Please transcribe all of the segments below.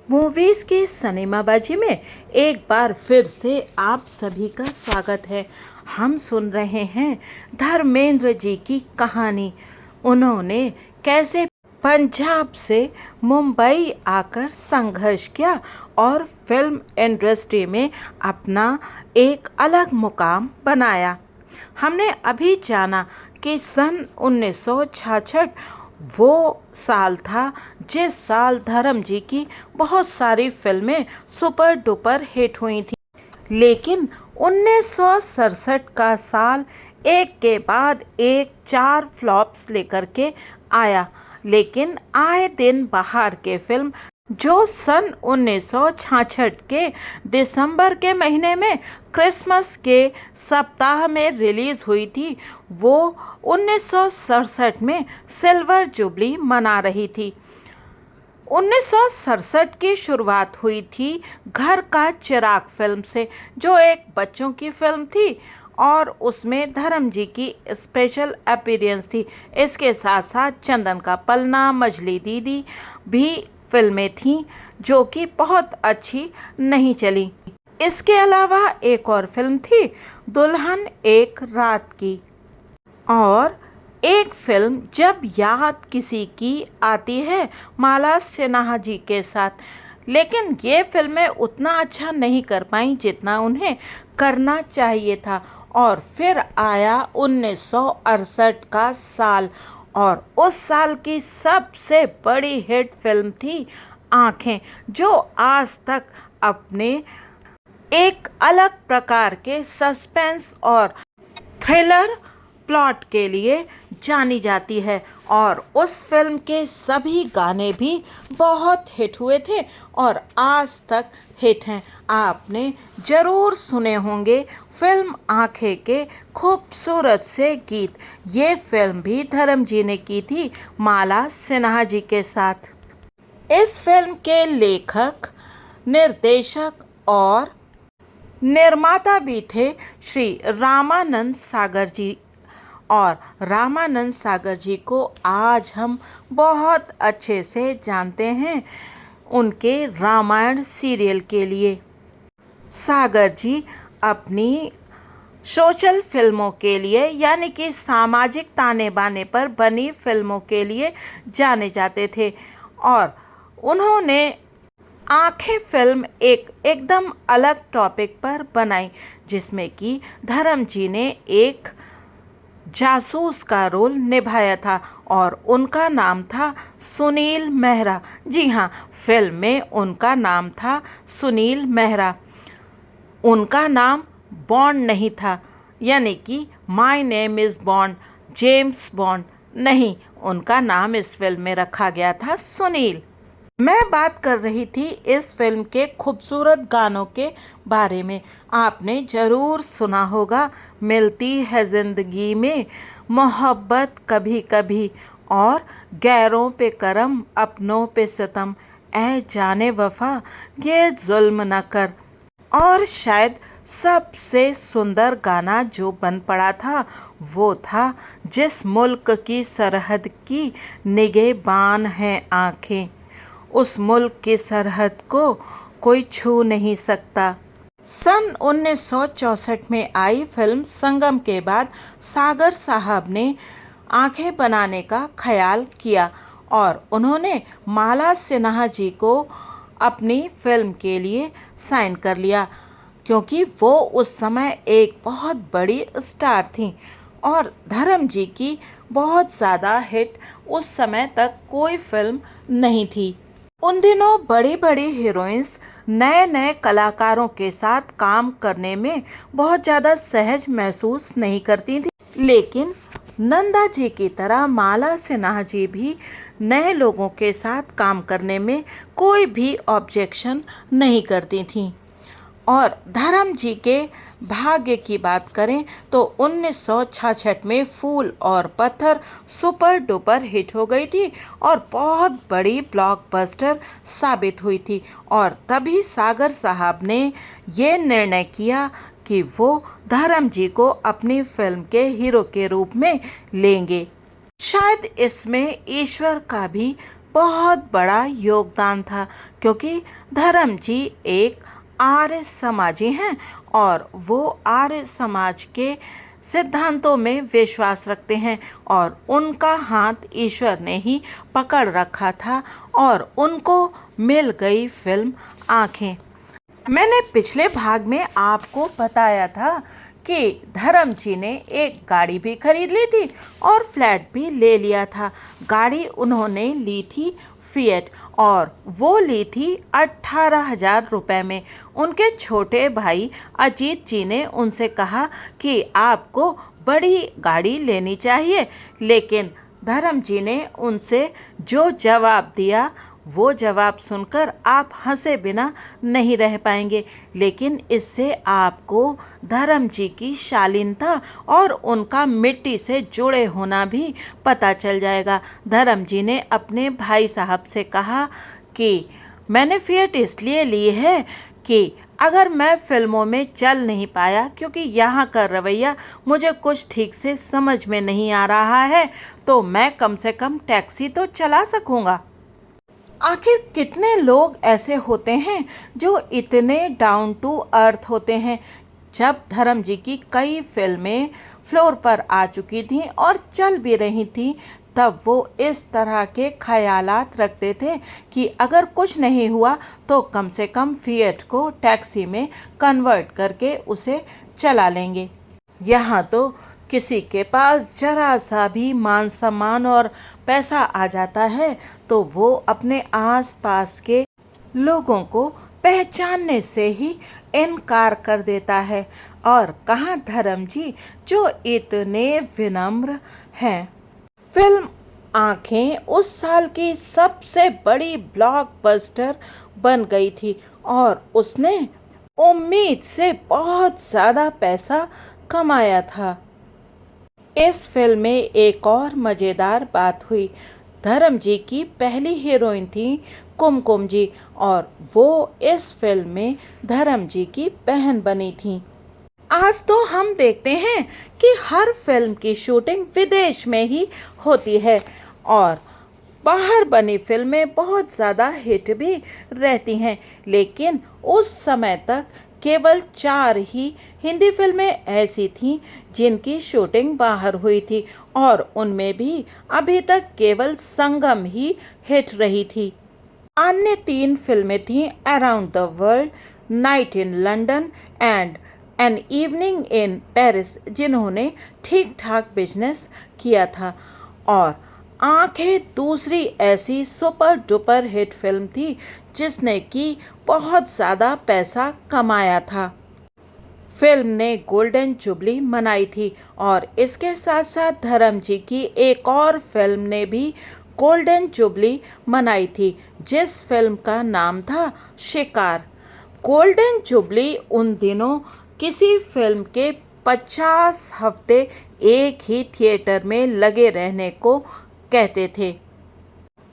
Movies की सिनेमाबाजी में एक बार फिर से आप सभी का स्वागत है। हम सुन रहे हैं धर्मेंद्र जी की कहानी। उन्होंने कैसे पंजाब से मुंबई आकर संघर्ष किया और फिल्म इंडस्ट्री में अपना एक अलग मुकाम बनाया। हमने अभी जाना कि सन 1966 वो साल था जिस साल धर्म जी की बहुत सारी फिल्में सुपर डुपर हिट हुई थी। लेकिन 1967 का साल एक के बाद एक 4 फ्लॉप्स लेकर के आया। लेकिन आए दिन बाहर के फिल्म जो सन 1966 के दिसंबर के महीने में क्रिसमस के सप्ताह में रिलीज हुई थी, वो 1967 में सिल्वर जुबली मना रही थी। 1967 की शुरुआत हुई थी घर का चिराग फिल्म से, जो एक बच्चों की फिल्म थी और उसमें धर्म जी की स्पेशल अपीयरेंस थी। इसके साथ साथ चंदन का पलना, मजली दीदी भी फिल्में थीं जो कि बहुत अच्छी नहीं चली। इसके अलावा एक और फिल्म थी दुल्हन एक रात की, और एक फिल्म जब याद किसी की आती है माला सिन्हा जी के साथ। लेकिन ये फिल्में उतना अच्छा नहीं कर पाई जितना उन्हें करना चाहिए था। और फिर आया 1968 का साल, और उस साल की सबसे बड़ी हिट फिल्म थी आँखें, जो आज तक अपने एक अलग प्रकार के सस्पेंस और थ्रिलर प्लॉट के लिए जानी जाती है। और उस फिल्म के सभी गाने भी बहुत हिट हुए थे और आज तक हिट हैं। आपने ज़रूर सुने होंगे फिल्म आँखें के खूबसूरत से गीत। ये फिल्म भी धर्म जी ने की थी माला सिन्हा जी के साथ। इस फिल्म के लेखक, निर्देशक और निर्माता भी थे श्री रामानंद सागर जी। और रामानंद सागर जी को आज हम बहुत अच्छे से जानते हैं उनके रामायण सीरियल के लिए। सागर जी अपनी सोशल फिल्मों के लिए, यानी कि सामाजिक ताने बाने पर बनी फिल्मों के लिए जाने जाते थे। और उन्होंने आँखें फिल्म एकदम अलग टॉपिक पर बनाई, जिसमें कि धर्म जी ने एक जासूस का रोल निभाया था और उनका नाम था सुनील मेहरा। जी हाँ, फिल्म में उनका नाम था सुनील मेहरा। उनका नाम बॉन्ड नहीं था, यानी कि my name is bond, James bond नहीं। उनका नाम इस फिल्म में रखा गया था सुनील। मैं बात कर रही थी इस फिल्म के खूबसूरत गानों के बारे में। आपने ज़रूर सुना होगा मिलती है ज़िंदगी में, मोहब्बत कभी कभी, और गैरों पे करम अपनों पे सितम, ऐ जाने वफा ये जुल्म न कर। और शायद सबसे सुंदर गाना जो बन पड़ा था वो था जिस मुल्क की सरहद की निगहबान हैं आँखें, उस मुल्क की सरहद को कोई छू नहीं सकता। सन 1964 में आई फिल्म संगम के बाद सागर साहब ने आँखें बनाने का ख्याल किया और उन्होंने माला सिन्हा जी को अपनी फिल्म के लिए साइन कर लिया, क्योंकि वो उस समय एक बहुत बड़ी स्टार थी और धर्म जी की बहुत ज़्यादा हिट उस समय तक कोई फिल्म नहीं थी। उन दिनों बड़ी बड़ी हीरोइंस नए नए कलाकारों के साथ काम करने में बहुत ज़्यादा सहज महसूस नहीं करती थी। लेकिन नंदा जी की तरह माला सिन्हा जी भी नए लोगों के साथ काम करने में कोई भी ऑब्जेक्शन नहीं करती थीं। और धर्म जी के भाग्य की बात करें तो 1966 में फूल और पत्थर सुपर डुपर हिट हो गई थी और बहुत बड़ी ब्लॉकबस्टर साबित हुई थी। और तभी सागर साहब ने ये निर्णय किया कि वो धर्म जी को अपनी फिल्म के हीरो के रूप में लेंगे। शायद इसमें ईश्वर का भी बहुत बड़ा योगदान था, क्योंकि धर्म जी एक आर्य समाजी हैं और वो आर्य समाज के सिद्धांतों में विश्वास रखते हैं और उनका हाथ ईश्वर ने ही पकड़ रखा था और उनको मिल गई फिल्म आंखें। मैंने पिछले भाग में आपको बताया था कि धर्म जी ने एक गाड़ी भी खरीद ली थी और फ्लैट भी ले लिया था। गाड़ी उन्होंने ली थी फिएट और वो ली थी 18,000 रुपये में। उनके छोटे भाई अजीत जी ने उनसे कहा कि आपको बड़ी गाड़ी लेनी चाहिए, लेकिन धर्म जी ने उनसे जो जवाब दिया वो जवाब सुनकर आप हंसे बिना नहीं रह पाएंगे। लेकिन इससे आपको धर्म जी की शालीनता और उनका मिट्टी से जुड़े होना भी पता चल जाएगा। धर्म जी ने अपने भाई साहब से कहा कि मैंने फिएट इसलिए ली है कि अगर मैं फिल्मों में चल नहीं पाया, क्योंकि यहाँ का रवैया मुझे कुछ ठीक से समझ में नहीं आ रहा है, तो मैं कम से कम टैक्सी तो चला सकूँगा। आखिर कितने लोग ऐसे होते हैं जो इतने डाउन टू अर्थ होते हैं। जब धर्म जी की कई फिल्में फ्लोर पर आ चुकी थीं और चल भी रही थीं, तब वो इस तरह के ख्यालात रखते थे कि अगर कुछ नहीं हुआ तो कम से कम फिएट को टैक्सी में कन्वर्ट करके उसे चला लेंगे। यहाँ तो किसी के पास जरा सा भी मान सम्मान और पैसा आ जाता है तो वो अपने आसपास के लोगों को पहचानने से ही इनकार कर देता है। और कहाँ धर्म जी जो इतने विनम्र हैं। फिल्म आंखें उस साल की सबसे बड़ी ब्लॉकबस्टर बन गई थी और उसने उम्मीद से बहुत ज़्यादा पैसा कमाया था। इस फिल्म में एक और मज़ेदार बात हुई। धर्म जी की पहली हीरोइन थी कुमकुम जी और वो इस फिल्म में धर्म जी की बहन बनी थी। आज तो हम देखते हैं कि हर फिल्म की शूटिंग विदेश में ही होती है और बाहर बनी फिल्में बहुत ज़्यादा हिट भी रहती हैं, लेकिन उस समय तक केवल 4 ही हिंदी फिल्में ऐसी थीं जिनकी शूटिंग बाहर हुई थी और उनमें भी अभी तक केवल संगम ही हिट रही थी। अन्य 3 फिल्में थीं around the world, night in London and an evening in Paris, जिन्होंने ठीक ठाक बिजनेस किया था। और आंखें दूसरी ऐसी सुपर डुपर हिट फिल्म थी जिसने कि बहुत ज़्यादा पैसा कमाया था। फिल्म ने गोल्डन जुबली मनाई थी और इसके साथ साथ धर्म जी की एक और फिल्म ने भी गोल्डन जुबली मनाई थी, जिस फिल्म का नाम था शिकार। गोल्डन जुबली उन दिनों किसी फिल्म के 50 हफ्ते एक ही थिएटर में लगे रहने को कहते थे।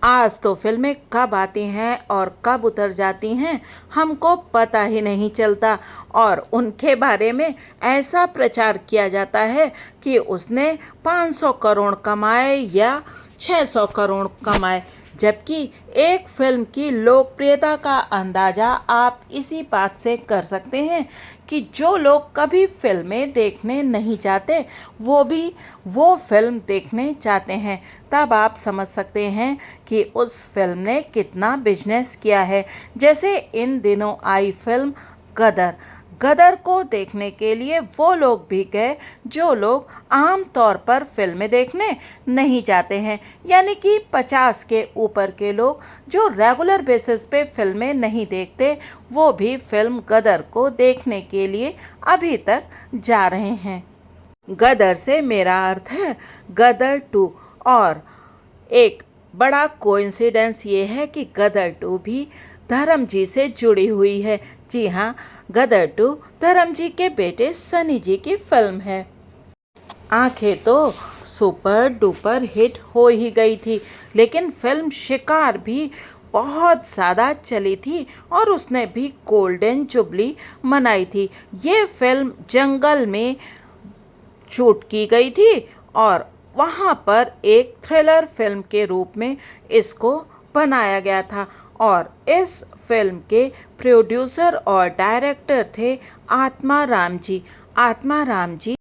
आज तो फिल्में कब आती हैं और कब उतर जाती हैं हमको पता ही नहीं चलता और उनके बारे में ऐसा प्रचार किया जाता है कि उसने 500 करोड़ कमाए या 600 करोड़ कमाए, जबकि एक फिल्म की लोकप्रियता का अंदाज़ा आप इसी बात से कर सकते हैं कि जो लोग कभी फिल्में देखने नहीं जाते वो भी वो फिल्म देखने जाते हैं। तब आप समझ सकते हैं कि उस फिल्म ने कितना बिजनेस किया है। जैसे इन दिनों आई फिल्म गदर। गदर को देखने के लिए वो लोग भी गए जो लोग आम तौर पर फिल्में देखने नहीं जाते हैं, यानी कि 50 के ऊपर के लोग जो रेगुलर बेसिस पे फिल्में नहीं देखते, वो भी फिल्म गदर को देखने के लिए अभी तक जा रहे हैं। गदर से मेरा अर्थ है गदर 2। और एक बड़ा कोइंसिडेंस ये है कि गदर 2 भी धर्म जी से जुड़ी हुई है। जी हाँ, गदर 2 धर्म जी के बेटे सनी जी की फिल्म है। आंखें तो सुपर डुपर हिट हो ही गई थी, लेकिन फिल्म शिकार भी बहुत ज़्यादा चली थी और उसने भी गोल्डन जुबली मनाई थी। ये फिल्म जंगल में शूट की गई थी और वहाँ पर एक थ्रिलर फिल्म के रूप में इसको बनाया गया था और इस फिल्म के प्रोड्यूसर और डायरेक्टर थे आत्मा राम जी। आत्मा राम जी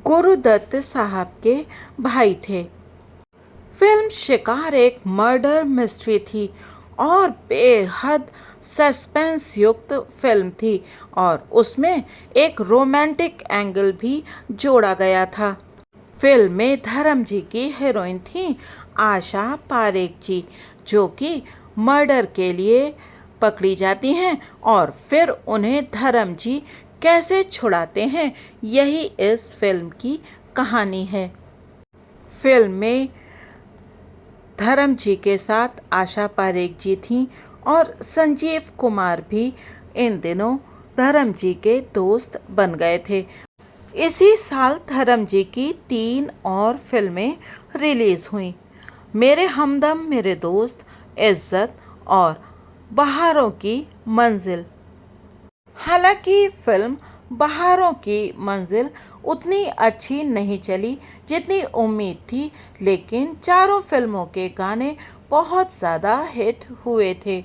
गुरुदत्त साहब के भाई थे। फिल्म शिकार एक मर्डर मिस्ट्री थी और बेहद सस्पेंस युक्त फिल्म थी और उसमें एक रोमांटिक एंगल भी जोड़ा गया था। फिल्म में धर्म जी की हीरोइन थी आशा पारेख जी, जो कि मर्डर के लिए पकड़ी जाती हैं और फिर उन्हें धर्म जी कैसे छुड़ाते हैं, यही इस फिल्म की कहानी है। फिल्म में धर्म जी के साथ आशा पारेख जी थीं और संजीव कुमार भी इन दिनों धर्म जी के दोस्त बन गए थे। इसी साल धर्म जी की 3 और फिल्में रिलीज हुईं। मेरे हमदम मेरे दोस्त, इज्जत और बहारों की मंजिल। हालांकि फिल्म बहारों की मंजिल उतनी अच्छी नहीं चली जितनी उम्मीद थी, लेकिन चारों फिल्मों के गाने बहुत ज़्यादा हिट हुए थे।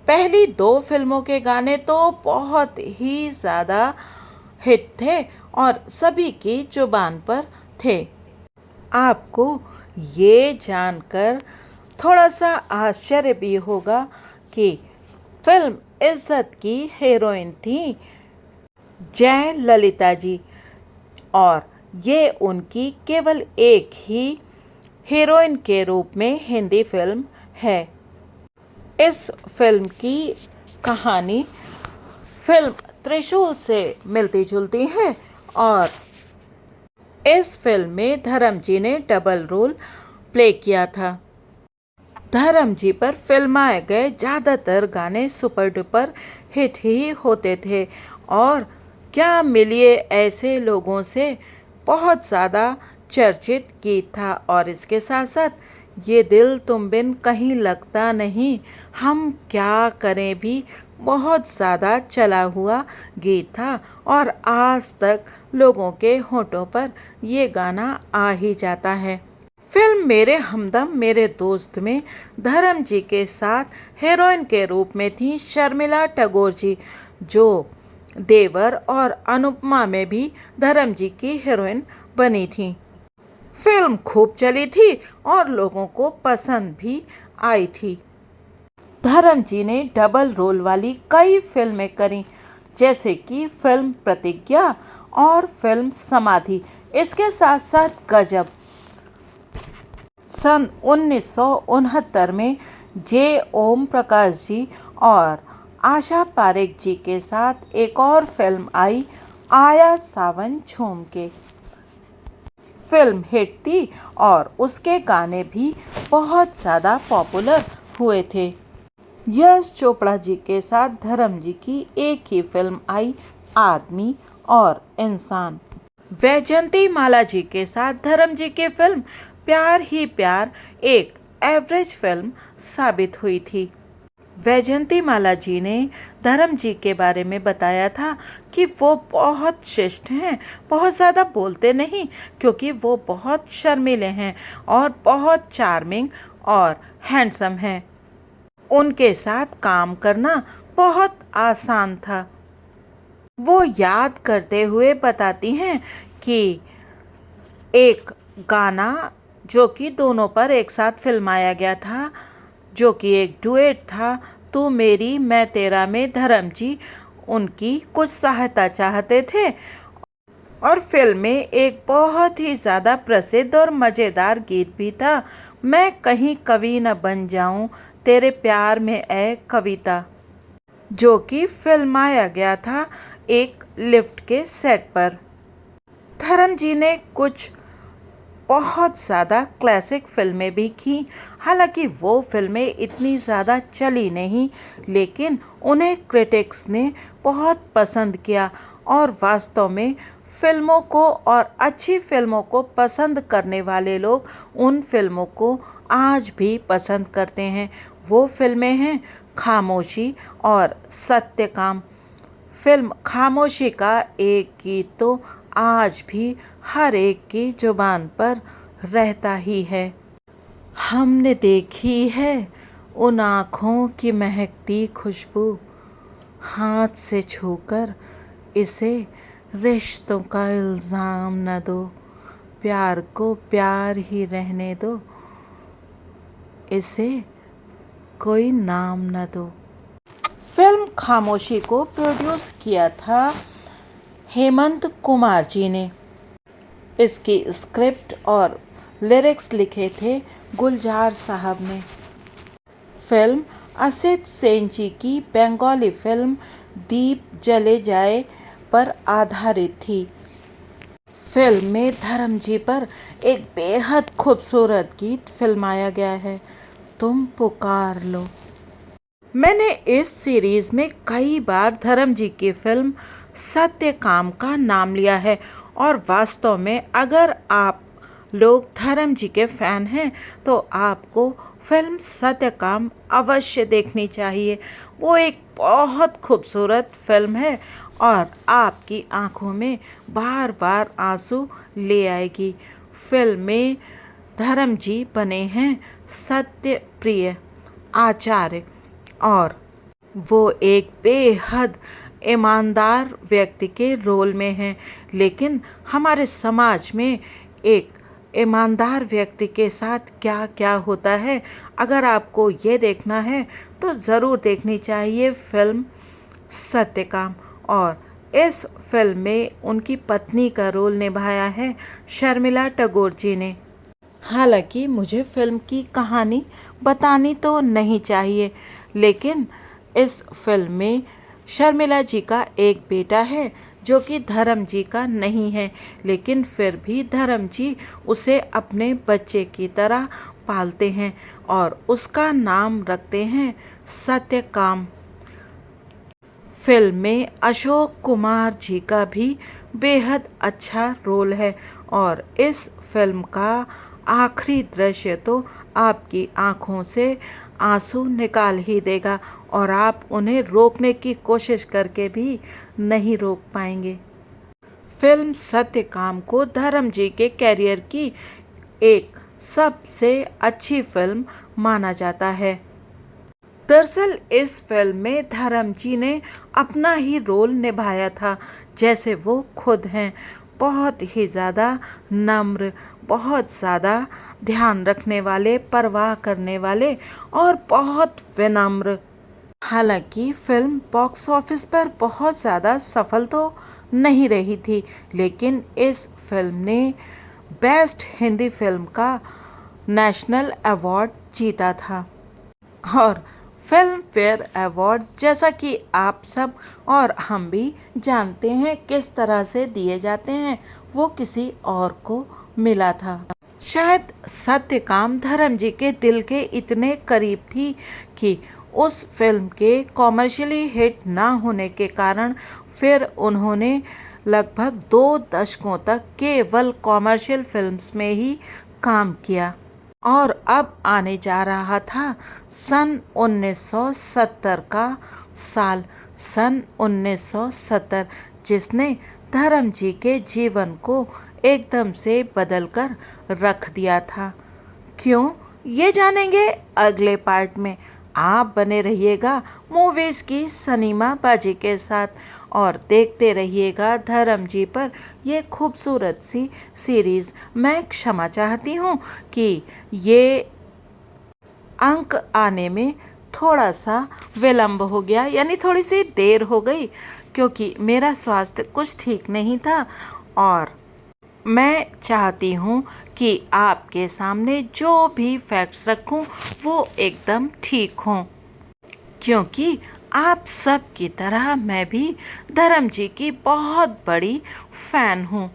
पहली 2 फिल्मों के गाने तो बहुत ही ज़्यादा हिट थे और सभी की जुबान पर थे। आपको ये जानकर थोड़ा सा आश्चर्य भी होगा कि फिल्म इज्जत की हीरोइन थी जय ललिता जी और ये उनकी केवल एक ही हीरोइन के रूप में हिंदी फिल्म है। इस फिल्म की कहानी फिल्म त्रिशूल से मिलती जुलती है और इस फिल्म में धर्म जी ने डबल रोल प्ले किया था। धर्म जी पर फिल्माए गए ज़्यादातर गाने सुपर डुपर हिट ही होते थे और क्या मिलिए ऐसे लोगों से बहुत ज़्यादा चर्चित गीत था और इसके साथ साथ ये दिल तुम बिन कहीं लगता नहीं, हम क्या करें भी बहुत ज़्यादा चला हुआ गीत था और आज तक लोगों के होठों पर ये गाना आ ही जाता है। फिल्म मेरे हमदम मेरे दोस्त में धर्म जी के साथ हीरोइन के रूप में थी शर्मिला टैगोर जी, जो देवर और अनुपमा में भी धर्म जी की हीरोइन बनी थी। फिल्म खूब चली थी और लोगों को पसंद भी आई थी। धर्म जी ने डबल रोल वाली कई फिल्में करी, जैसे कि फिल्म प्रतिज्ञा और फिल्म समाधि। इसके साथ साथ गजब सन 1969 में जे ओम प्रकाश जी और आशा पारेख जी के साथ एक और फिल्म आई आया सावन झूम के। फिल्म हिट थी और उसके गाने भी बहुत ज़्यादा पॉपुलर हुए थे। यश चोपड़ा जी के साथ धर्म जी की एक ही फिल्म आई आदमी और इंसान। वैजयंती माला जी के साथ धर्म जी की फिल्म प्यार ही प्यार एक एवरेज फिल्म साबित हुई थी। वैजयंती माला जी ने धर्म जी के बारे में बताया था कि वो बहुत शिष्ट हैं, बहुत ज़्यादा बोलते नहीं क्योंकि वो बहुत शर्मीले हैं और बहुत चार्मिंग और हैंडसम हैं। उनके साथ काम करना बहुत आसान था। वो याद करते हुए बताती हैं कि एक गाना जो कि दोनों पर एक साथ फिल्माया गया था, जो कि एक डुएट था, तू मेरी मैं तेरा में धर्म जी उनकी कुछ सहायता चाहते थे और फिल्म में एक बहुत ही ज़्यादा प्रसिद्ध और मज़ेदार गीत भी था, मैं कहीं कवि न बन जाऊं तेरे प्यार में ऐ कविता, जो कि फिल्माया गया था एक लिफ्ट के सेट पर। धर्म जी ने कुछ बहुत ज़्यादा क्लासिक फिल्में भी की, हालांकि वो फिल्में इतनी ज़्यादा चली नहीं, लेकिन उन्हें क्रिटिक्स ने बहुत पसंद किया और वास्तव में फिल्मों को और अच्छी फिल्मों को पसंद करने वाले लोग उन फिल्मों को आज भी पसंद करते हैं। वो फिल्में हैं खामोशी और सत्यकाम। फिल्म खामोशी का एक गीत तो आज भी हर एक की जुबान पर रहता ही है। हमने देखी है उन आँखों की महकती खुशबू, हाथ से छूकर इसे रिश्तों का इल्ज़ाम न दो, प्यार को प्यार ही रहने दो, इसे कोई नाम न दो। फिल्म खामोशी को प्रोड्यूस किया था हेमंत कुमार जी ने। इसकी स्क्रिप्ट और लिरिक्स लिखे थे गुलजार साहब ने। फिल्म असित सेन जी की बंगाली फिल्म दीप जले जाए पर आधारित थी। फिल्म में धर्म जी पर एक बेहद खूबसूरत गीत फिल्माया गया है, तुम पुकार लो। मैंने इस सीरीज में कई बार धर्म जी की फिल्म सत्यकाम का नाम लिया है और वास्तव में अगर आप लोग धर्म जी के फैन हैं तो आपको फिल्म सत्यकाम अवश्य देखनी चाहिए। वो एक बहुत खूबसूरत फिल्म है और आपकी आंखों में बार बार आंसू ले आएगी। फिल्म में धर्म जी बने हैं सत्य प्रिय आचार्य और वो एक बेहद ईमानदार व्यक्ति के रोल में हैं। लेकिन हमारे समाज में एक ईमानदार व्यक्ति के साथ क्या क्या होता है, अगर आपको ये देखना है तो ज़रूर देखनी चाहिए फिल्म सत्यकाम। और इस फिल्म में उनकी पत्नी का रोल निभाया है शर्मिला टैगोर जी ने। हालांकि मुझे फिल्म की कहानी बतानी तो नहीं चाहिए, लेकिन इस फिल्म में शर्मिला जी का एक बेटा है जो कि धर्म जी का नहीं है, लेकिन फिर भी धर्म जी उसे अपने बच्चे की तरह पालते हैं और उसका नाम रखते हैं सत्यकाम। फिल्म में अशोक कुमार जी का भी बेहद अच्छा रोल है और इस फिल्म का आखिरी दृश्य तो आपकी आंखों से आंसू निकाल ही देगा और आप उन्हें रोकने की कोशिश करके भी नहीं रोक पाएंगे। फिल्म सत्यकाम को धर्म जी के कैरियर की एक सबसे अच्छी फिल्म माना जाता है। दरअसल इस फिल्म में धर्म जी ने अपना ही रोल निभाया था, जैसे वो खुद हैं, बहुत ही ज़्यादा नम्र, बहुत ज़्यादा ध्यान रखने वाले, परवाह करने वाले और बहुत विनम्र। हालांकि फिल्म बॉक्स ऑफिस पर बहुत ज़्यादा सफल तो नहीं रही थी, लेकिन इस फिल्म ने बेस्ट हिंदी फिल्म का नेशनल अवार्ड जीता था। और फिल्म फेयर अवार्ड, जैसा कि आप सब और हम भी जानते हैं किस तरह से दिए जाते हैं, वो किसी और को मिला था। शायद सत्यकाम धर्म जी के दिल के इतने करीब थी कि उस फिल्म के कॉमर्शियली हिट ना होने के कारण फिर उन्होंने लगभग 2 दशकों तक केवल कॉमर्शियल फिल्म्स में ही काम किया। और अब आने जा रहा था सन 1970 का साल, सन 1970, जिसने धर्म जी के जीवन को एकदम से बदलकर रख दिया था। क्यों, ये जानेंगे अगले पार्ट में। आप बने रहिएगा मूवीज़ की सनीमा बाजी के साथ और देखते रहिएगा धर्म जी पर ये खूबसूरत सी सीरीज़। मैं क्षमा चाहती हूँ कि ये अंक आने में थोड़ा सा विलंब हो गया, यानी थोड़ी सी देर हो गई, क्योंकि मेरा स्वास्थ्य कुछ ठीक नहीं था और मैं चाहती हूँ कि आपके सामने जो भी फैक्ट्स रखूँ वो एकदम ठीक हों, क्योंकि आप सब की तरह मैं भी धर्म जी की बहुत बड़ी फ़ैन हूँ।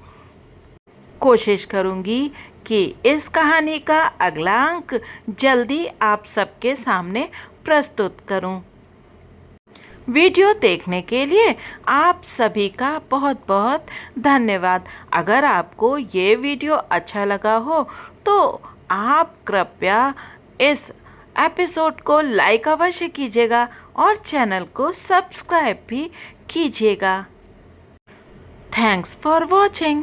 कोशिश करूँगी कि इस कहानी का अगला अंक जल्दी आप सबके सामने प्रस्तुत करूँ। वीडियो देखने के लिए आप सभी का बहुत बहुत धन्यवाद। अगर आपको ये वीडियो अच्छा लगा हो तो आप कृपया इस एपिसोड को लाइक अवश्य कीजिएगा और चैनल को सब्सक्राइब भी कीजिएगा। Thanks for watching.